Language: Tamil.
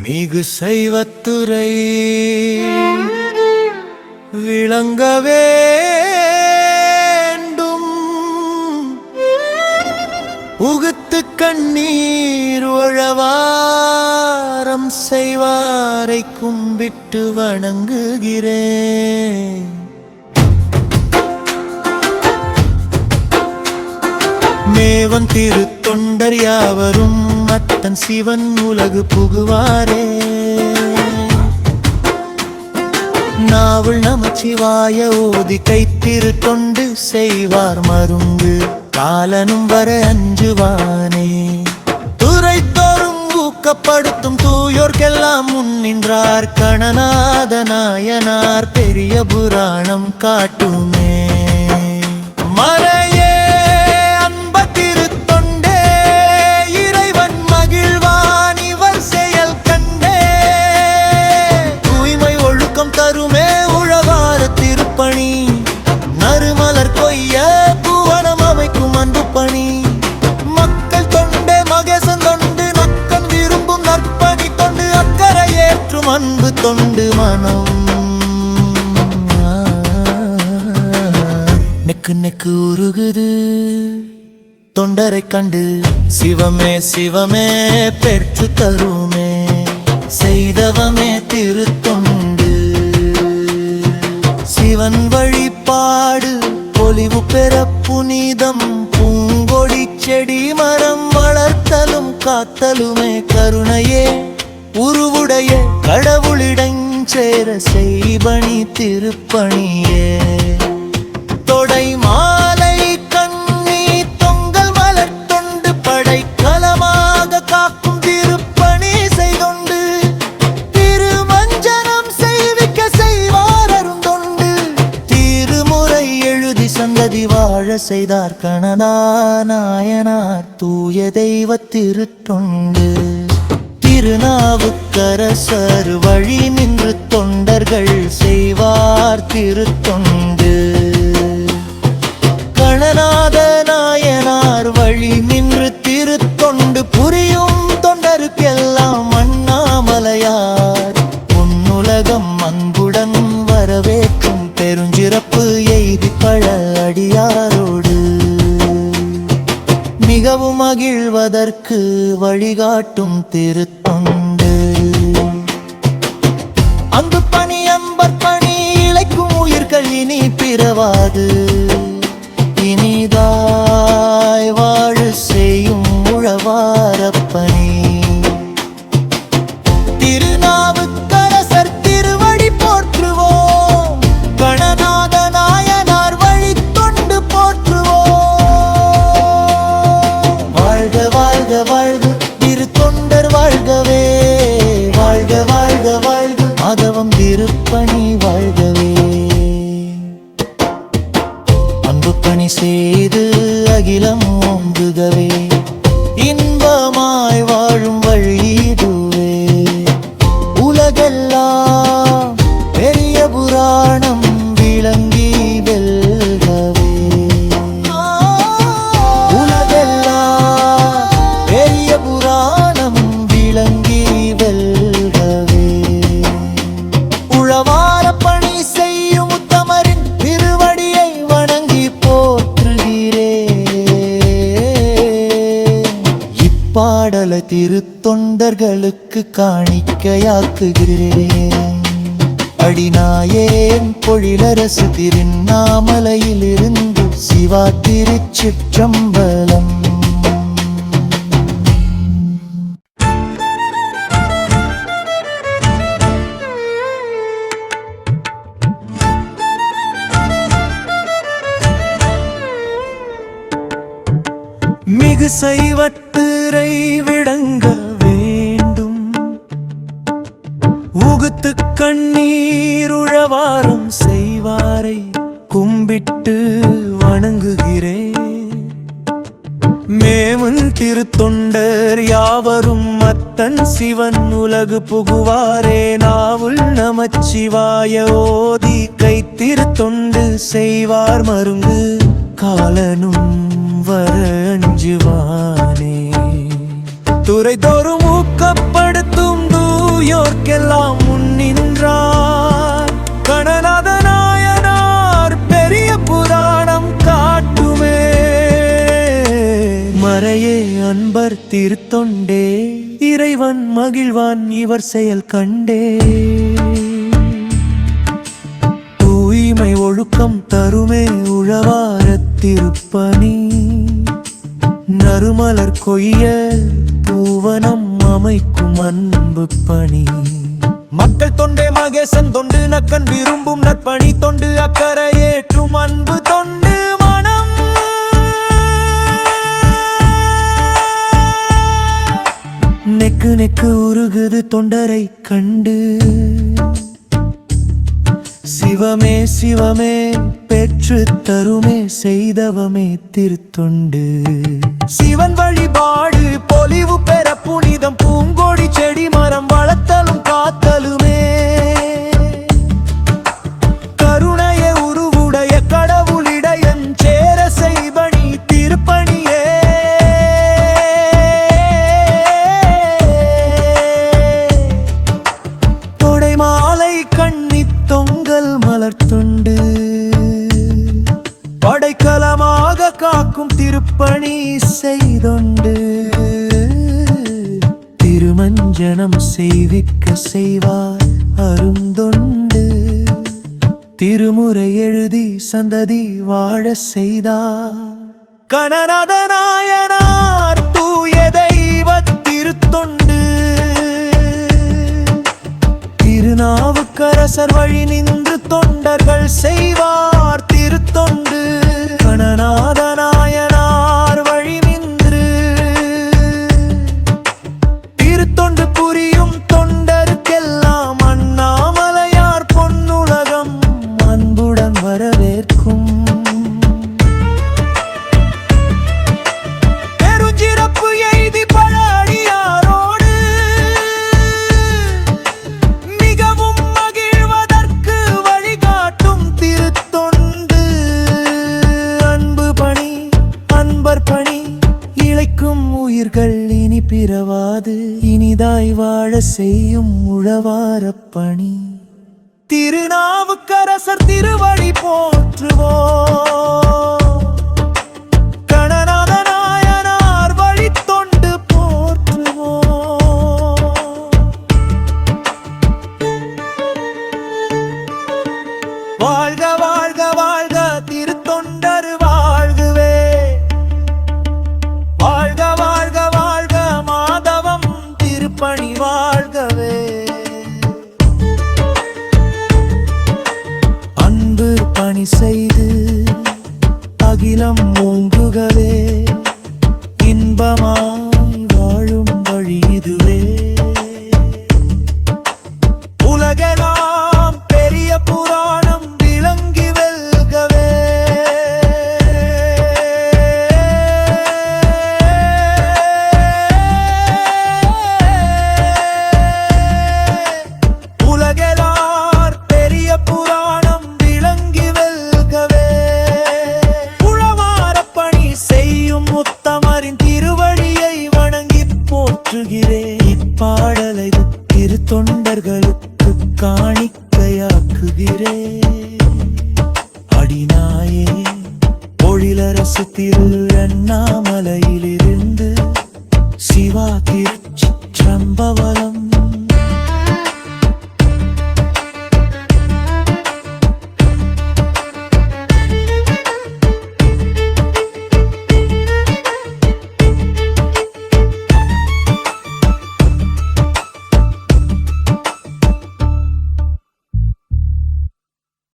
மிகு சைவத்துறை விளங்க வேண்டும். உகுத்து கண்ணீர் உழவாரம் செய்வாரை கும்பிட்டு வணங்குகிறேன். மேவன் திரு தொண்டர் யாவரும் அத்தன் சிவன் உலகு புகுவாரே. நாவல் நமச்சிவாய ஓதி கைத்திரு தொண்டு செய்வார் மருங்கு காலனும் வர அஞ்சுவானே. துறைத்தோறும் ஊக்கப்படுத்தும் தூயோர்க்கெல்லாம் முன்னின்றார் கணநாத நாயனார் பெரிய புராணம் காட்டுமே. மலையே தருமே உழவார திருப்பணி நறுமலர் கொய்ய பூவனம் அமைக்கும் அன்பு பணி. மக்கள் தொண்டே மகேசன் தொண்டு நக்கன் விரும்பும் நற்பணி தொண்டு அக்கறை ஏற்றும் அன்பு தொண்டு மனம். நெக்கு நெக்கு உருகுது தொண்டரை கண்டு சிவமே சிவமே பெற்று தருமே. செய்தவமே திருத்தொண்டு சிவன் வழிபாடு பொலிவு பெற புனிதம். பூங்கொடி செடி மரம் வளர்த்தலும் காத்தலுமே கருணையே உருவுடைய கடவுளிடஞ்சேர செய்பணி திருப்பணியே. தொடை மாலை கண்ணி தொங்கல் மலர் தொண்டு படை கலமாக காக்கும் திருப்பணி செய்தொண்டு. திருமஞ்சனம் செய்விக்க செய்வார் அருந்தொண்டு திருமுறை எழுதி சந்ததி வாழ செய்தார் கணநாயனார் தூய தெய்வ திருத்தொண்டு. திருநாவுக்கரசர் வழி நின்று தொண்டர்கள் செய்வார் திருத்தொண்டு. கணநாத நாயனார் வழி நின்று திருத்தொண்டு புரியும் தொண்டருக்கெல்லாம் அண்ணாமலையார் பொன்னுலகம் அன்புடன் வரவேற்றும் பெருஞ்சிறப்பு எய்தி பழ அடியாரோடு மிகவும் மகிழ்வதற்கு வழிகாட்டும் திருத்தொண்டு. அன்பு பணி அம்பர் பணி இழைக்கும் உயிர்கள் இனி பிறவாது இனிதாய் வாழ செய்யும் உழவாரப்பணி. திருநாவுக்கரசர் திருவடி போற்றுவோம் கணநாத நாயனார் வழி தொண்டு போற்றுவோம். வாழ்க வாழ்க வாழ்க திரு தொண்டர் வாழ்கவே. வாழ்க வாழ்க வாழ்க மாதவம் திருப்பணி வாழ்கவே. அன்பு பணி செய்து அகிலம் ஓங்குகவே. இன்பமாய் வாழும் வழிதுவே. உலகெல்லாம் பெரிய புராணம் விளங்கி வெல்கவே. உலகெல்லாம் பெரிய புராணம் விளங்கி வெல்கவே. உழவார பணி செய்யும் உத்தமரின் திருவடியை வணங்கி பாடல திருத்தொண்டர்களுக்கு காணிக்கையாக்குகிறேன். அடிநாயேன் பொழிலரசு திருநாமலையிலிருந்து சிவா திருச்சிற்றம்பலம். மிகு சைவத்துறை விளங்க வேண்டும். உகுத்து கண்ணீர் உழவாரம் செய்வாரை கும்பிட்டு வணங்குகிறேன். மேவன் திருத்தொண்டர் யாவரும் அத்தன் சிவன் உலகு புகுவாரே. நாவுல் நமச்சிவாய ஓதி கைத்திரு தொண்டு செய்வார் மருங்கு காலனும் வர அஞ்சுவானே. துறை தோறும் ஊக்கப்படுத்தும் மக்களுக்கெல்லாம் முன்னின்றார். கணநாத நாயனார் பெரிய புராணம் காட்டுமே. மறையே அன்பர் திருத்தொண்டே, இறைவன் மகிழ்வான் இவர் செயல் கண்டே. தூய்மை ஒழுக்கம் தருமே உழவார திருப்பணி. நறுமலர் கொய்யல் பூவனம் அமைக்கும் அன்பு பணி. மக்கள் தொண்டே மகேசன் தொண்டு, நக்கன் விரும்பும் நற்பணி தொண்டு, அக்கறை ஏற்றும் அன்பு தொண்டு மனம். நெக்கு நெக்கு உருகுது தொண்டரை கண்டு. சிவமே சிவமே பெற்று தருமே செய்தவமே திருத்தொண்டு. சிவன் வழிபாடு பொலிவு பெற புனிதம் பூங்கொடி செடி மரம் வளர்த்தலும் காத்தலுமே. கருணைய உருவுடைய கடவுளிடையன் சேர செய்பணி திருப்பணியே. தொடை மாலை கண்ணி தொங்கல் மலர்த்துண்டு. படைக்கலமாக காக்கும் திருப்பணி செய்தொண்டு. திருமஞ்சனம் செய்விக்க செய்வார் அருந்தொண்டு. திருமுறை எழுதி சந்ததி வாழ செய்தார். கணநாத நாயனார் தூய தெய்வ திருத்தொண்டு. திருநாவுக்கரசர் வழி நின்று தொண்டர்கள் செய்வார் திருத்தொண்டு. கணநாத நாயனார் வழி நின்று திருத்தொண்டு புரியும் தொண்டருக்கெல்லாம் அண்ணாமலையார் பொன்னுலகம் அன்புடன் வரவேற்கும். பெருஞ்சிறப்பு எய்தி பழடியாரோடு மிகவும் மகிழ்வதற்கு வழிகாட்டும் திருத்தொண்டு. அன்பு பணி அன்பர் பணி இழைக்கும் உயிர்கள் இனி பிறவாது இனிதாய் வாழ செய்யும் உழவாரப் பணி. திருநாவுக்கரசர் திருவடி போற்றுவோம். கணநாத நாயனார் வழி தொண்டு போற்றுவோம். வாழ்க வாழ்க வாழ்க திருத்தொண்டர் வாழ்கவே. வாழ்க வாழ்க வாழ்க மாதவம் திருப்பணி வாழ்கவே. அன்பு பணி செய்து அகிலம் ஓங்குகவே. இன்பமாய் வாழும் வழி இதுவே. உலகெல்லாம் பெரிய புராணம் விளங்கி வெல்கவே. உலகெல்லாம் பெரிய புராணம் விளங்கி வெல்கவே. உழவாரப் பணி செய்யும் உத்தமரின் திருவடியை வணங்கி போற்றுகிறேன். இப்பாடலை திருத்தொண்டர்களுக்கு காணிக்கையாக்குகிறேன்.